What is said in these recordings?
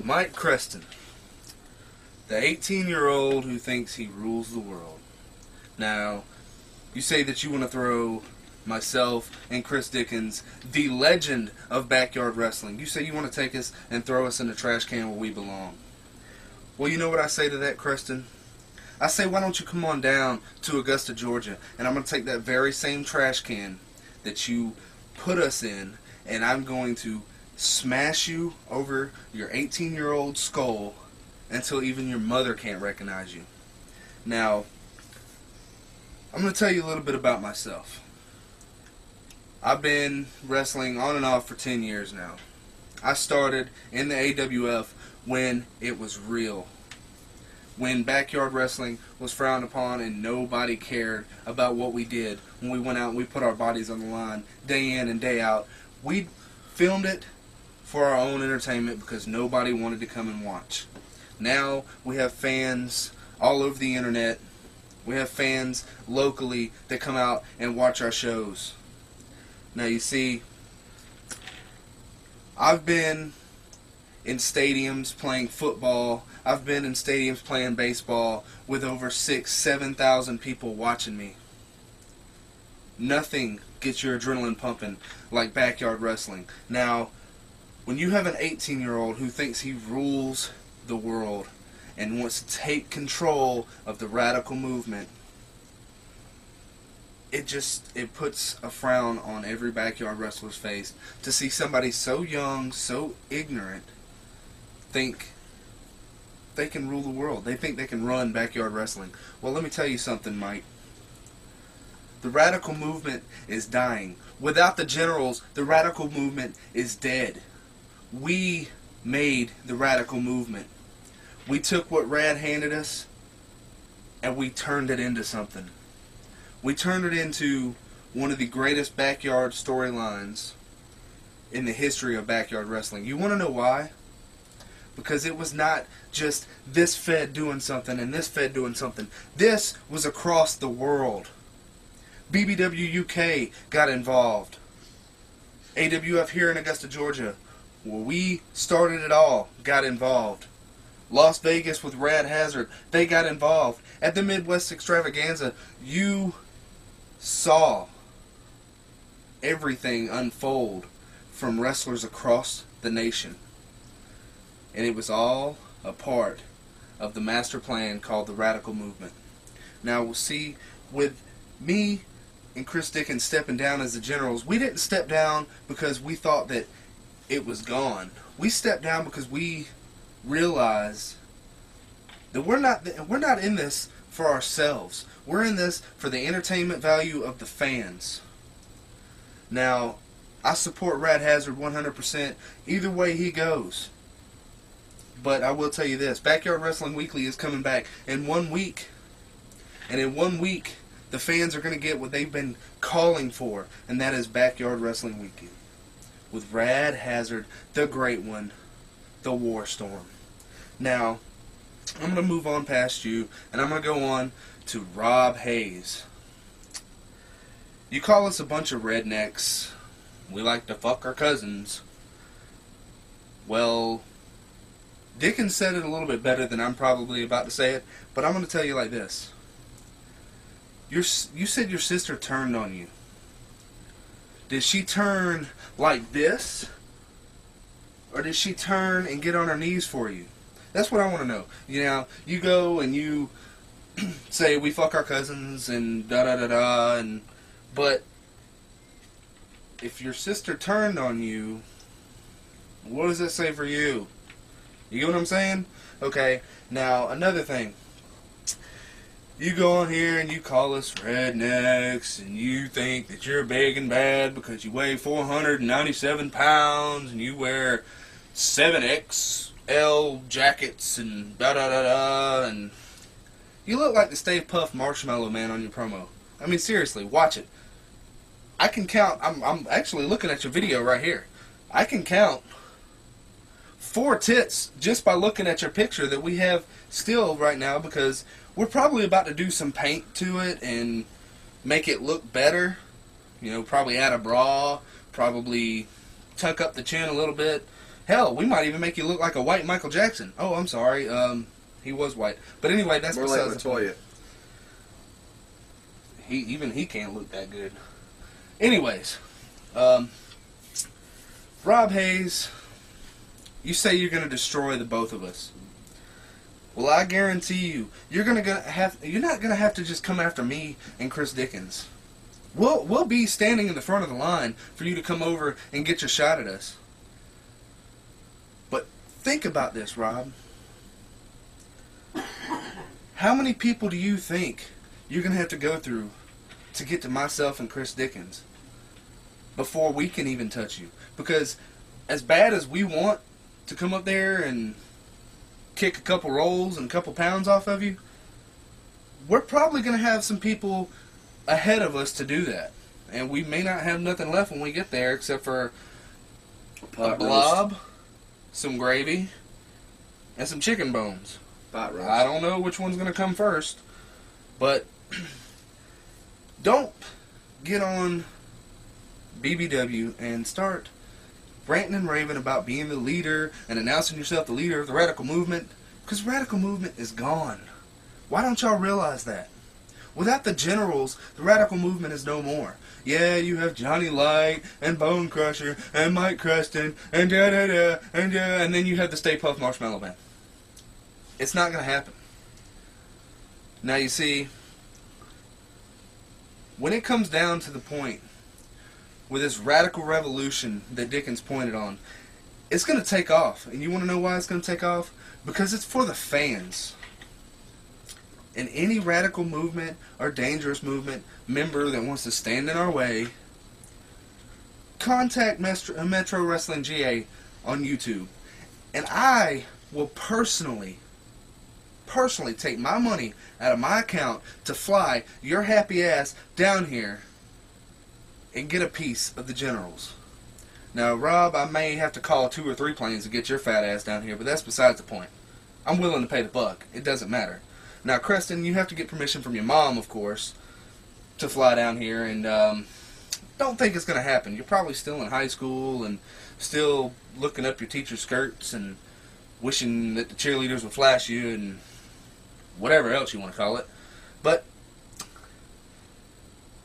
Mike Creston, the 18-year-old who thinks he rules the world. Now, you say that you want to throw myself and Chris Dickens, the legend of backyard wrestling. You say you want to take us and throw us in the trash can where we belong. Well, you know what I say to that, Creston? I say, why don't you come on down to Augusta, Georgia, and I'm going to take that very same trash can that you put us in, and I'm going to smash you over your 18-year-old skull until even your mother can't recognize you. Now, I'm going to tell you a little bit about myself. I've been wrestling on and off for 10 years now. I started in the AWF when it was real. When backyard wrestling was frowned upon and nobody cared about what we did. When we went out and we put our bodies on the line day in and day out. We filmed it for our own entertainment because nobody wanted to come and watch. Now we have fans all over the internet. We have fans locally that come out and watch our shows. Now you see, I've been in stadiums playing football. I've been in stadiums playing baseball with over 6,000-7,000 people watching me. Nothing gets your adrenaline pumping like backyard wrestling. Now, when you have an 18-year-old who thinks he rules the world and wants to take control of the radical movement, it puts a frown on every backyard wrestler's face to see somebody so young, so ignorant, think they can rule the world. They think they can run backyard wrestling. Well, let me tell you something, Mike. The radical movement is dying. Without the generals, the radical movement is dead. We made the radical movement. We took what Rad handed us and we turned it into something. We turned it into one of the greatest backyard storylines in the history of backyard wrestling. You want to know why? Because it was not just this Fed doing something and this Fed doing something. This was across the world. BBW UK got involved. AWF here in Augusta, Georgia, where we started it all, got involved. Las Vegas with Rad Hazard, they got involved. At the Midwest Extravaganza, you saw everything unfold from wrestlers across the nation. And it was all a part of the master plan called the Radical Movement. Now we'll see, with me and Chris Dickens stepping down as the generals, we didn't step down because we thought that it was gone. We stepped down because we realized that we're not in this for ourselves. We're in this for the entertainment value of the fans. Now, I support Rad Hazard 100% either way he goes. But I will tell you this, Backyard Wrestling Weekly is coming back in 1 week. And in 1 week, the fans are going to get what they've been calling for, and that is Backyard Wrestling Weekly. With Rad Hazard, the Great One, the War Storm. Now, I'm going to move on past you, and I'm going to go on to Rob Hayes. You call us a bunch of rednecks. We like to fuck our cousins. Well, Dickens said it a little bit better than I'm probably about to say it, but I'm going to tell you like this. You said your sister turned on you. Did she turn like this? Or did she turn and get on her knees for you? That's what I want to know. You know, you go and you say we fuck our cousins and da-da-da-da, but if your sister turned on you, what does that say for you? You get what I'm saying? Okay, now another thing. You go on here and you call us rednecks and you think that you're big and bad because you weigh 497 pounds and you wear 7XL jackets and da-da-da-da, and you look like the Stay Puft Marshmallow Man on your promo. I mean, seriously, watch it. I can count, I'm actually looking at your video right here. I can count 4 tits just by looking at your picture that we have still right now, because we're probably about to do some paint to it and make it look better. You know, probably add a bra, probably tuck up the chin a little bit, Hell, we might even make you look like a white Michael Jackson. Oh, I'm sorry. He was white. But anyway, that's more like Latoya. He can't look that good. Anyways, Rob Hayes, you say you're going to destroy the both of us. Well, I guarantee you, you're not going to have to just come after me and Chris Dickens. We'll be standing in the front of the line for you to come over and get your shot at us. But think about this, Rob. How many people do you think you're going to have to go through to get to myself and Chris Dickens before we can even touch you? Because as bad as we want to come up there and kick a couple rolls and a couple pounds off of you, we're probably going to have some people ahead of us to do that. And we may not have nothing left when we get there except for a blob, some gravy, and some chicken bones. Pot roast. I don't know which one's going to come first, but don't get on BBW and start ranting and raving about being the leader and announcing yourself the leader of the radical movement, because radical movement is gone. Why don't y'all realize that? Without the generals, the radical movement is no more. Yeah, you have Johnny Light and Bone Crusher and Mike Creston and da-da-da and then you have the Stay Puft Marshmallow Band. It's not going to happen. Now you see, when it comes down to the point with this radical revolution that Dickens pointed on, it's going to take off. And you want to know why it's going to take off? Because it's for the fans. And any radical movement or dangerous movement member that wants to stand in our way, contact Metro Wrestling GA on YouTube. And I will personally take my money out of my account to fly your happy ass down here and get a piece of the generals. Now, Rob, I may have to call 2 or 3 planes to get your fat ass down here, but that's besides the point. I'm willing to pay the buck. It doesn't matter. Now, Creston, you have to get permission from your mom, of course, to fly down here, and don't think it's going to happen. You're probably still in high school and still looking up your teacher's skirts and wishing that the cheerleaders would flash you and whatever else you want to call it. But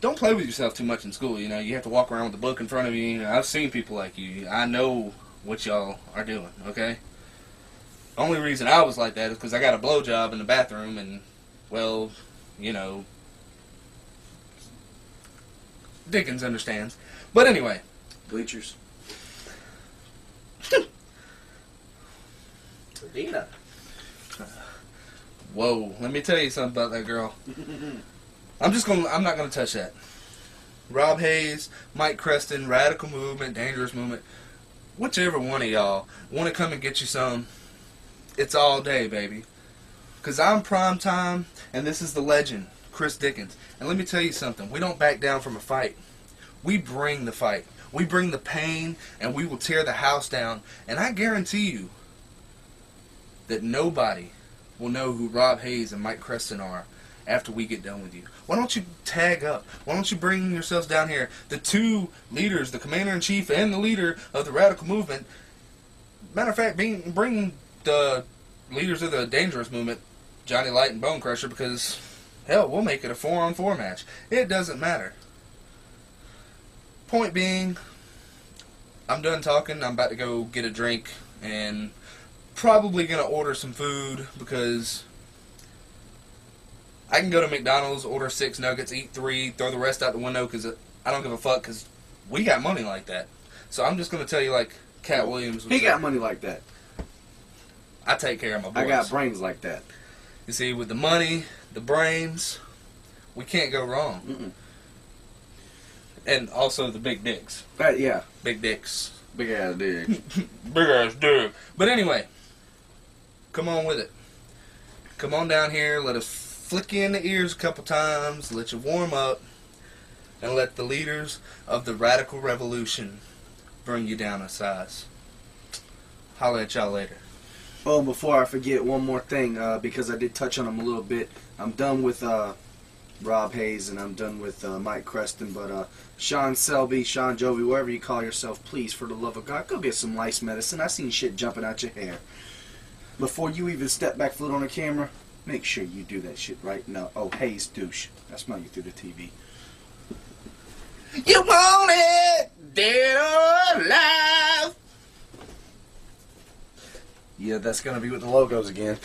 don't play with yourself too much in school. You know, you have to walk around with a book in front of you. You know, I've seen people like you. I know what y'all are doing, okay? The only reason I was like that is because I got a blowjob in the bathroom and, well, you know, Dickens understands. But anyway. Bleachers. Dina. Whoa, let me tell you something about that girl. I'm not gonna touch that. Rob Hayes, Mike Creston, Radical Movement, Dangerous Movement, whichever one of y'all want to come and get you some, it's all day, baby. Because I'm prime time, and this is the legend, Chris Dickens. And let me tell you something, we don't back down from a fight. We bring the fight. We bring the pain, and we will tear the house down. And I guarantee you that nobody will know who Rob Hayes and Mike Creston are after we get done with you. Why don't you tag up? Why don't you bring yourselves down here? The 2 leaders, the commander-in-chief and the leader of the radical movement. Matter of fact, bring the leaders of the dangerous movement, Johnny Light and Bone Crusher, because, hell, we'll make it a 4-on-4 match. It doesn't matter. Point being, I'm done talking. I'm about to go get a drink and probably going to order some food because I can go to McDonald's, order 6 nuggets, eat 3, throw the rest out the window because I don't give a fuck because we got money like that. So I'm just going to tell you like Cat Williams. He got money like that. I take care of my boys. I got brains like that. You see, with the money, the brains, we can't go wrong. Mm-mm. And also the big dicks. Yeah. Big dicks. Big ass dick. Big ass dick. But anyway, come on with it. Come on down here, let us flick you in the ears a couple times, let you warm up, and let the leaders of the radical revolution bring you down a size. Holla at y'all later. Oh, and before I forget, one more thing, because I did touch on them a little bit. I'm done with Rob Hayes, and I'm done with Mike Creston. But Sean Selby, Sean Jovi, wherever you call yourself, please, for the love of God, go get some lice medicine. I seen shit jumping out your hair. Before you even step back foot on the camera, make sure you do that shit right now. Oh, Hayes douche. I smell you through the TV. You want it, dead or alive. Yeah, that's gonna be with the logos again.